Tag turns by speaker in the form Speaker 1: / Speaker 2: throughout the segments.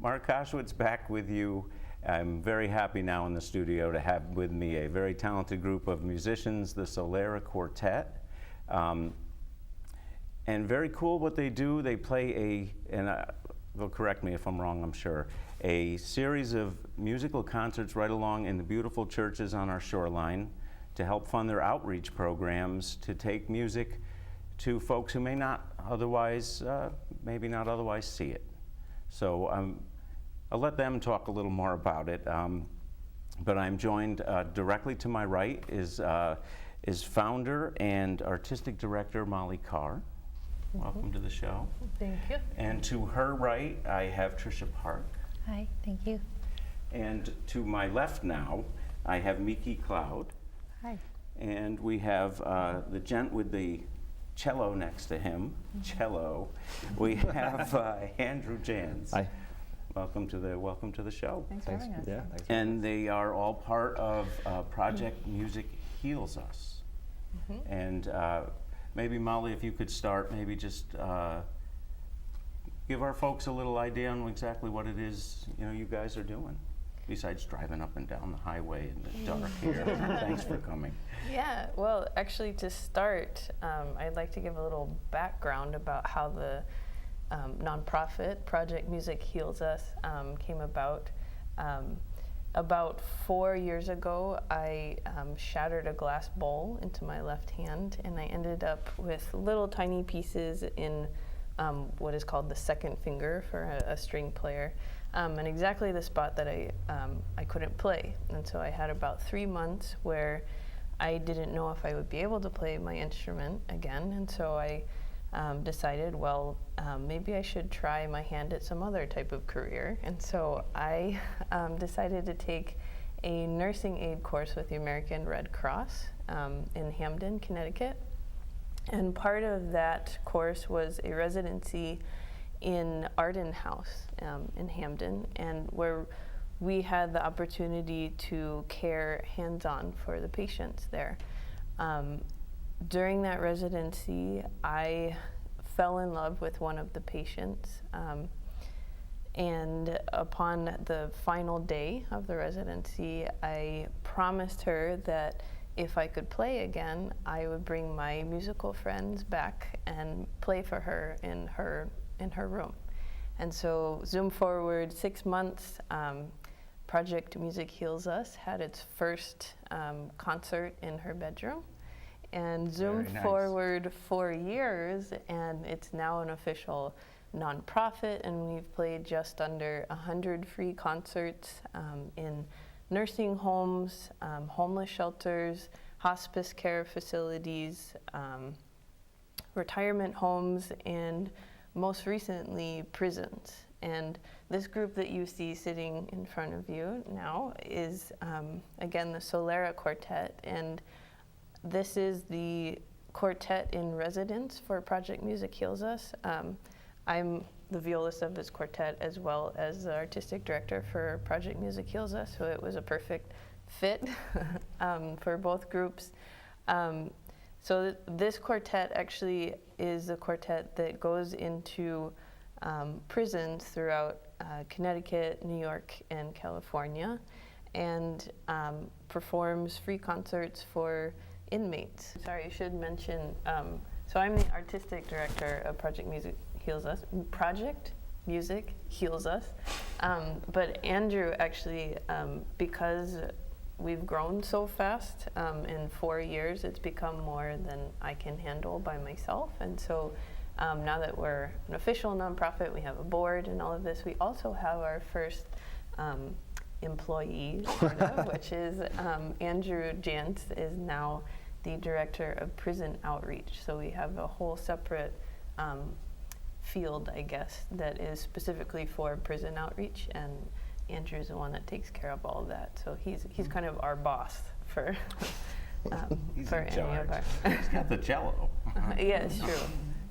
Speaker 1: Mark Koshwitz back with you. I'm very happy now in the studio to have with me a very talented group of musicians, the Solera Quartet. And very cool what they do. They play they'll correct me if I'm wrong, I'm sure, a series of musical concerts right along in the beautiful churches on our shoreline to help fund their outreach programs to take music to folks who may not otherwise, maybe not otherwise see it. So I'll let them talk a little more about it. But I'm joined directly to my right is founder and artistic director Molly Carr. Welcome to the show.
Speaker 2: Thank you.
Speaker 1: And to her right, I have Tricia Park.
Speaker 3: Hi, thank you.
Speaker 1: And to my left now, I have Miki Cloud.
Speaker 3: Hi.
Speaker 1: And we have the gent with the cello next to him, cello. We have Andrew Jans.
Speaker 4: Hi.
Speaker 1: Welcome to the show.
Speaker 2: Thanks for having us.
Speaker 4: Yeah, thanks.
Speaker 1: And they are all part of Project Music Heals Us.
Speaker 2: Mm-hmm.
Speaker 1: And maybe Molly, if you could start, maybe just give our folks a little idea on exactly what it is you guys are doing, besides driving up and down the highway in the dark here. Thanks for coming.
Speaker 2: Yeah, well, actually, to start, I'd like to give a little background about how the nonprofit Project Music Heals Us came about. About 4 years ago, I shattered a glass bowl into my left hand, and I ended up with little tiny pieces in what is called the second finger for a string player, and exactly the spot that I couldn't play. And so I had about 3 months where I didn't know if I would be able to play my instrument again, and so I decided, well, maybe I should try my hand at some other type of career. And so I decided to take a nursing aid course with the American Red Cross in Hamden, Connecticut. And part of that course was a residency in Arden House in Hamden, and where we had the opportunity to care hands-on for the patients there. During that residency, I fell in love with one of the patients, and upon the final day of the residency, I promised her that if I could play again, I would bring my musical friends back and play for her in her room. And so, zoom forward 6 months, Project Music Heals Us had its first concert in her bedroom. And zoom forward 4 years, and it's now an official nonprofit, and we've played just under 100 free concerts in nursing homes, homeless shelters, hospice care facilities, retirement homes, and most recently, prisons. And this group that you see sitting in front of you now is, again, the Solera Quartet, and this is the quartet in residence for Project Music Heals Us. I'm the violist of this quartet as well as the artistic director for Project Music Heals Us, so it was a perfect fit for both groups. So this quartet actually is the quartet that goes into prisons throughout Connecticut, New York, and California, and performs free concerts for inmates. Sorry, I should mention, so I'm the artistic director of Project Music Heals Us. Project Music Heals Us. But Andrew actually, because we've grown so fast, in 4 years, it's become more than I can handle by myself. And so now that we're an official nonprofit, we have a board and all of this, we also have our first employee, sort of, which is Andrew Jans is now the director of prison outreach. So we have a whole separate field, I guess, that is specifically for prison outreach, and Andrew's the one that takes care of all of that. So he's kind of our boss for for any of our.
Speaker 1: He's got the cello.
Speaker 2: Yeah, it's true.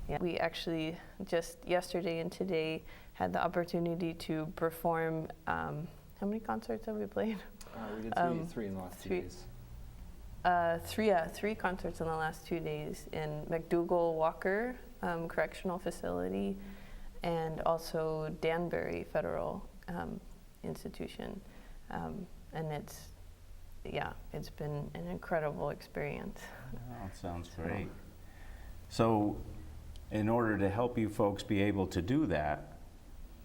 Speaker 2: Yeah. We actually just yesterday and today had the opportunity to perform. How many concerts have we played?
Speaker 4: We did three in the last 2 days.
Speaker 2: Three concerts in the last 2 days in McDougall Walker Correctional Facility, and also Danbury Federal Institution, and it's been an incredible experience.
Speaker 1: Oh, it sounds great. So, in order to help you folks be able to do that,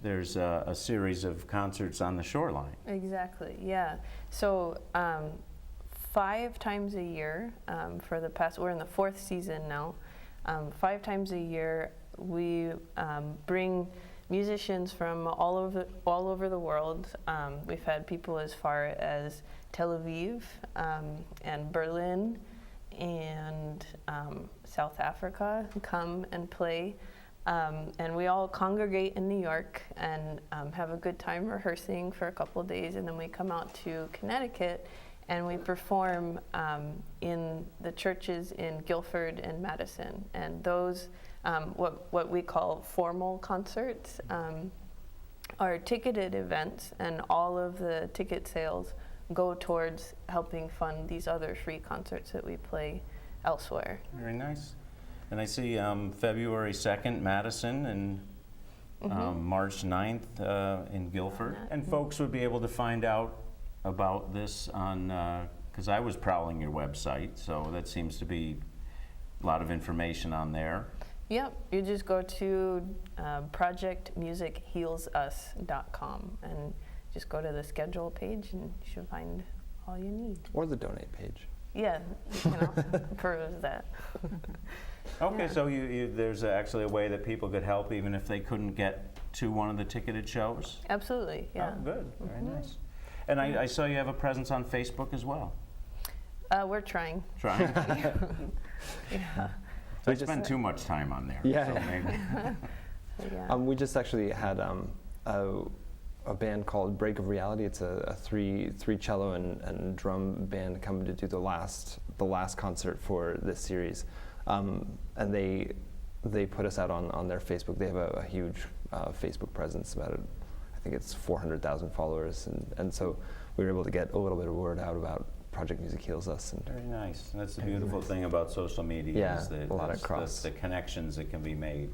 Speaker 1: there's a series of concerts on the Shoreline.
Speaker 2: Exactly, yeah. So 5 times a year for the past, we're in the 4th season now, 5 times a year we bring musicians from all over the world. We've had people as far as Tel Aviv and Berlin and South Africa come and play. And we all congregate in New York and have a good time rehearsing for a couple of days, and then we come out to Connecticut and we perform in the churches in Guilford and Madison. And those, what we call formal concerts, are ticketed events, and all of the ticket sales go towards helping fund these other free concerts that we play elsewhere.
Speaker 1: Very nice. And I see February 2nd, Madison, and March 9th in Guilford. And folks would be able to find out about this on, because I was prowling your website, so that seems to be a lot of information on there.
Speaker 2: Yep, you just go to projectmusichealsus.com and just go to the schedule page and you should find all you need.
Speaker 3: Or the donate page.
Speaker 2: Yeah, you can also peruse that.
Speaker 1: Okay,
Speaker 2: Yeah.
Speaker 1: so there's actually a way that people could help even if they couldn't get to one of the ticketed shows?
Speaker 2: Absolutely, yeah.
Speaker 1: Oh, good. Very nice. And I saw you have a presence on Facebook as well.
Speaker 2: We're trying.
Speaker 1: Trying?
Speaker 2: Yeah.
Speaker 1: I spend too much time on there.
Speaker 3: Yeah.
Speaker 1: So maybe.
Speaker 2: Yeah.
Speaker 3: We just actually had a band called Break of Reality. It's a three cello and drum band coming to do the last concert for this series, and they put us out on their Facebook. They have a huge Facebook presence, I think it's 400,000 followers, and so we were able to get a little bit of word out about Project Music Heals Us. And
Speaker 1: Very nice. That's the beautiful thing about social media,
Speaker 3: Yeah,
Speaker 1: is
Speaker 3: a lot of cross.
Speaker 1: the connections that can be made.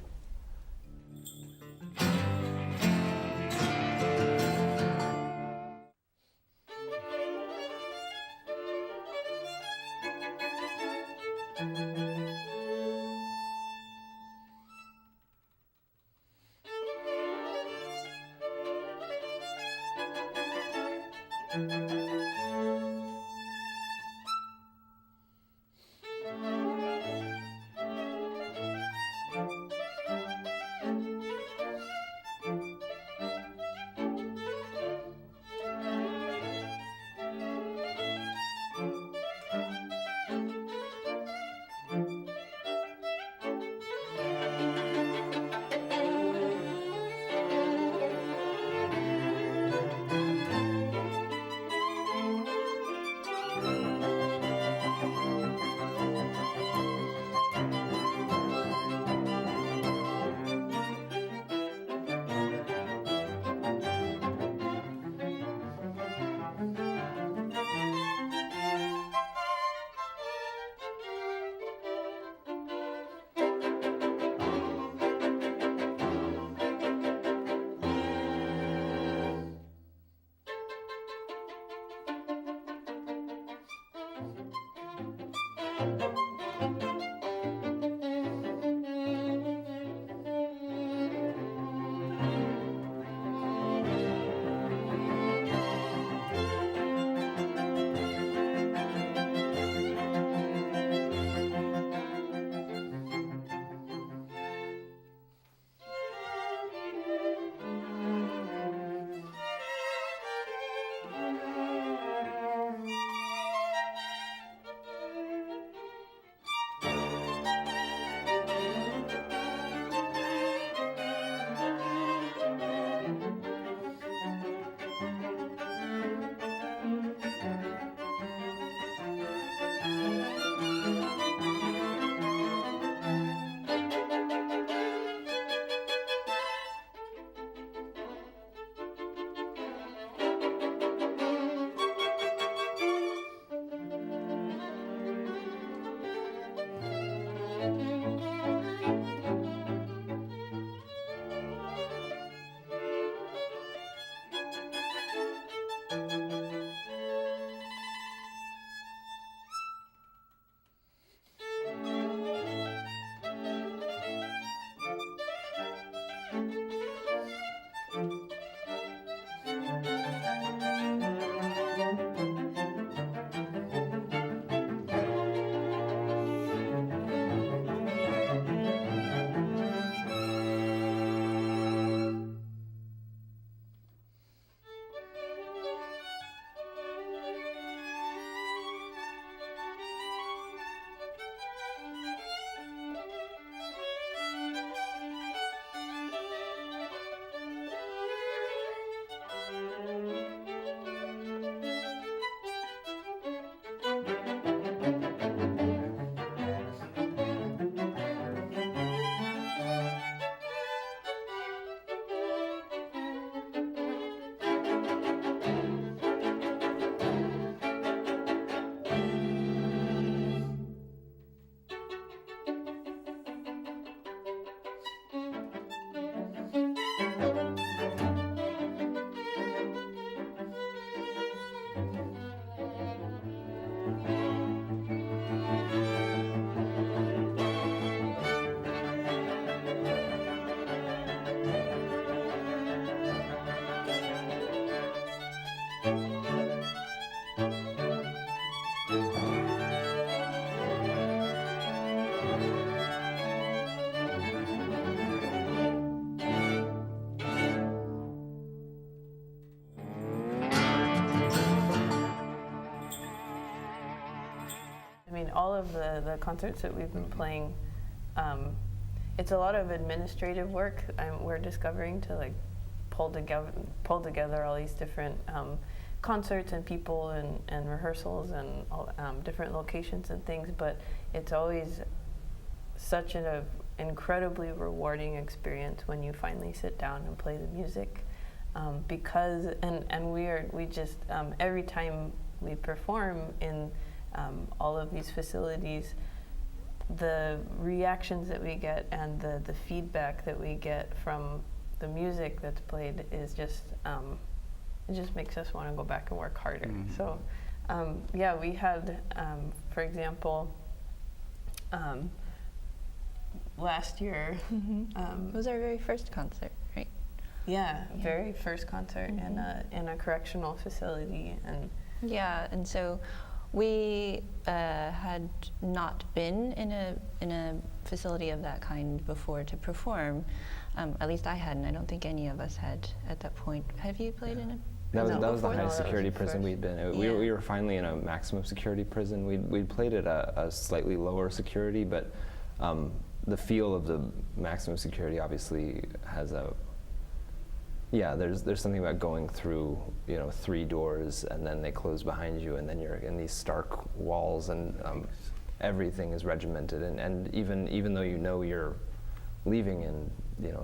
Speaker 2: all of the concerts that we've been playing, it's a lot of administrative work. We're discovering to like pull together all these different concerts and people and rehearsals and all, different locations and things. But it's always such an incredibly rewarding experience when you finally sit down and play the music, because we just every time we perform in all of these facilities, the reactions that we get and the feedback that we get from the music that's played is just it just makes us want to go back and work harder. Mm-hmm. So yeah, we had for example last year
Speaker 4: it was our very first concert, right?
Speaker 2: Yeah, very first concert in a correctional facility.
Speaker 4: And so we had not been in a facility of that kind before to perform. At least I hadn't. I don't think any of us had at that point. Have you played in a?
Speaker 3: That was the highest security prison we'd been. We were finally in a maximum security prison. We'd played at a slightly lower security, but the feel of the maximum security obviously has there's something about going through 3 doors and then they close behind you and then you're in these stark walls and everything is regimented and even though you're leaving in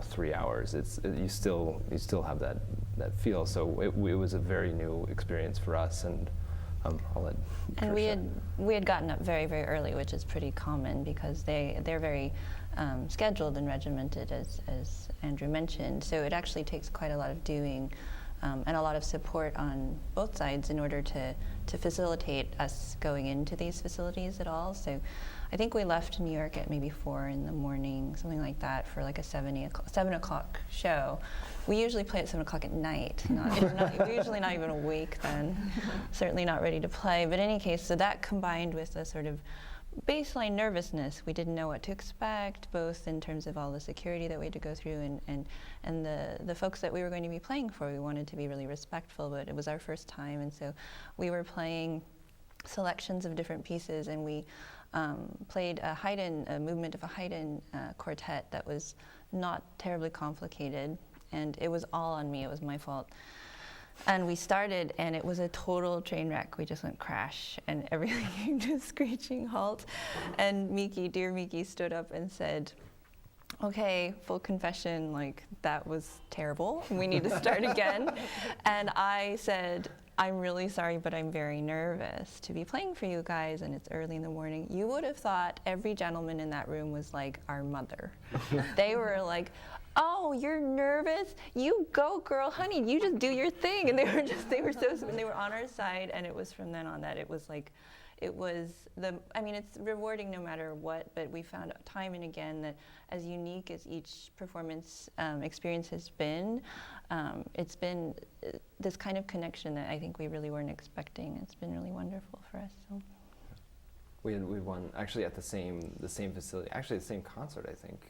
Speaker 3: 3 hours, you still have that feel. So it was a very new experience for us, and I'll let Tricia.
Speaker 4: And we had gotten up very, very early, which is pretty common because they're very scheduled and regimented, as Andrew mentioned. So it actually takes quite a lot of doing and a lot of support on both sides in order to facilitate us going into these facilities at all. So I think we left New York at maybe 4 in the morning, something like that, for like a 7 o'clock show. We usually play at 7 o'clock at night. We're usually not even awake then, certainly not ready to play. But in any case, so that combined with the sort of baseline nervousness, we didn't know what to expect, both in terms of all the security that we had to go through and the folks that we were going to be playing for. We wanted to be really respectful, but it was our first time, and so we were playing selections of different pieces, and we played a movement of a Haydn quartet that was not terribly complicated, and it was all on me. It was my fault. And we started, and it was a total train wreck. We just went crash, and everything came to a screeching halt. And dear Miki, stood up and said, "Okay, full confession, like, that was terrible. We need to start again." And I said, "I'm really sorry, but I'm very nervous to be playing for you guys, and it's early in the morning." You would have thought every gentleman in that room was like our mother. They were like, "Oh, you're nervous? You go, girl, honey, you just do your thing." And they were on our side, and it was from then on that it's rewarding no matter what, but we found time and again that as unique as each performance experience has been, it's been this kind of connection that I think we really weren't expecting. It's been really wonderful for us. So.
Speaker 3: We won actually at the same facility, actually the same concert, I think.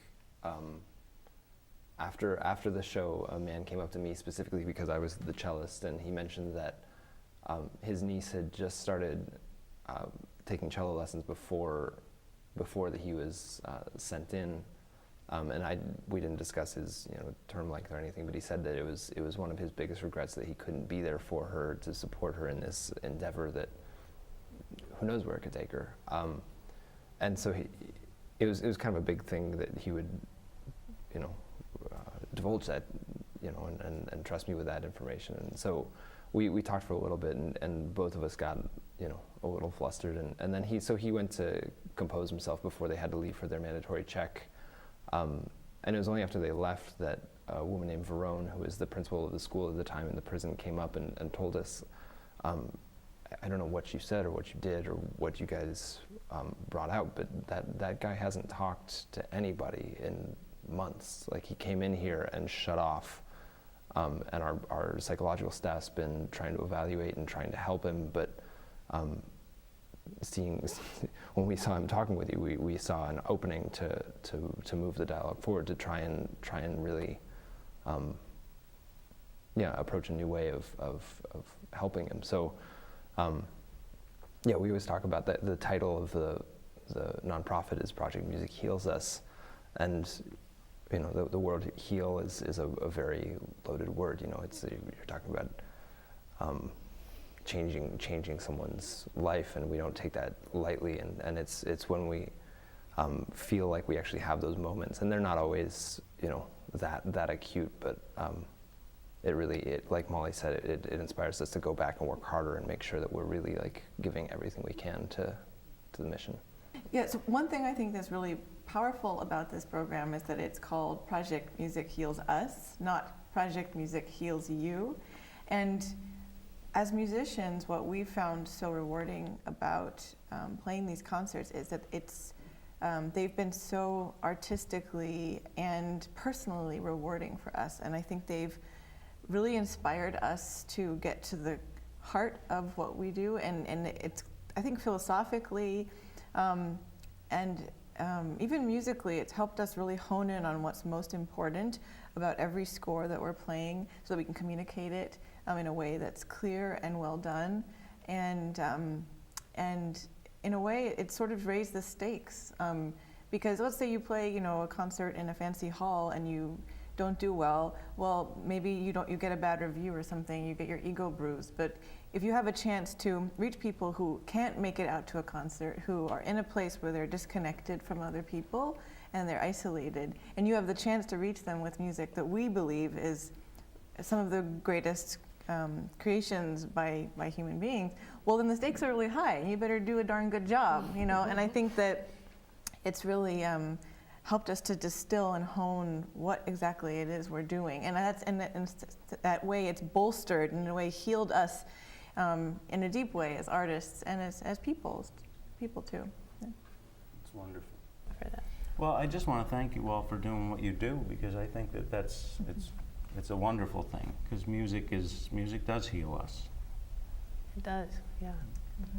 Speaker 3: After the show, a man came up to me specifically because I was the cellist, and he mentioned that his niece had just started taking cello lessons before that he was sent in, and we didn't discuss his term length or anything, but he said that it was one of his biggest regrets that he couldn't be there for her to support her in this endeavor that who knows where it could take her, and so it was kind of a big thing that he would divulge that, and trust me with that information. And so we talked for a little bit, and both of us got, a little flustered. And then he went to compose himself before they had to leave for their mandatory check. And it was only after they left that a woman named Verone, who was the principal of the school at the time in the prison, came up and told us, I don't know what you said or what you did or what you guys brought out, but that guy hasn't talked to anybody in months. Like, he came in here and shut off, and our psychological staff's been trying to evaluate and trying to help him, but when we saw him talking with you, we saw an opening to move the dialogue forward, to try and really approach a new way of helping him. So we always talk about the title the nonprofit is Project Music Heals Us, and you know the word heal is a very loaded word. You know, you're talking about changing someone's life, and we don't take that lightly. And it's when we feel like we actually have those moments, and they're not always, you know, that acute, but like Molly said, it inspires us to go back and work harder and make sure that we're really like giving everything we can to the mission.
Speaker 5: Yeah, so one thing I think that's really powerful about this program is that it's called Project Music Heals Us, not Project Music Heals You. And as musicians, what we've found so rewarding about playing these concerts is that they've been so artistically and personally rewarding for us. And I think they've really inspired us to get to the heart of what we do. And it's, I think philosophically and even musically, it's helped us really hone in on what's most important about every score that we're playing so that we can communicate it in a way that's clear and well done. And in a way, it sort of raised the stakes. Because let's say you play, you know, a concert in a fancy hall and you don't do well, maybe you get a bad review or something, you get your ego bruised. But if you have a chance to reach people who can't make it out to a concert, who are in a place where they're disconnected from other people and they're isolated, and you have the chance to reach them with music that we believe is some of the greatest creations by human beings, well, then the stakes are really high, and you better do a darn good job, you know. And I think that it's really helped us to distill and hone what exactly it is we're doing, and that way it's bolstered and in a way healed us in a deep way as artists and as people too. Yeah.
Speaker 1: It's wonderful.
Speaker 2: For that.
Speaker 1: Well, I just want to thank you all for doing what you do, because I think that it's a wonderful thing, because music does heal us.
Speaker 2: It does, yeah. Mm-hmm.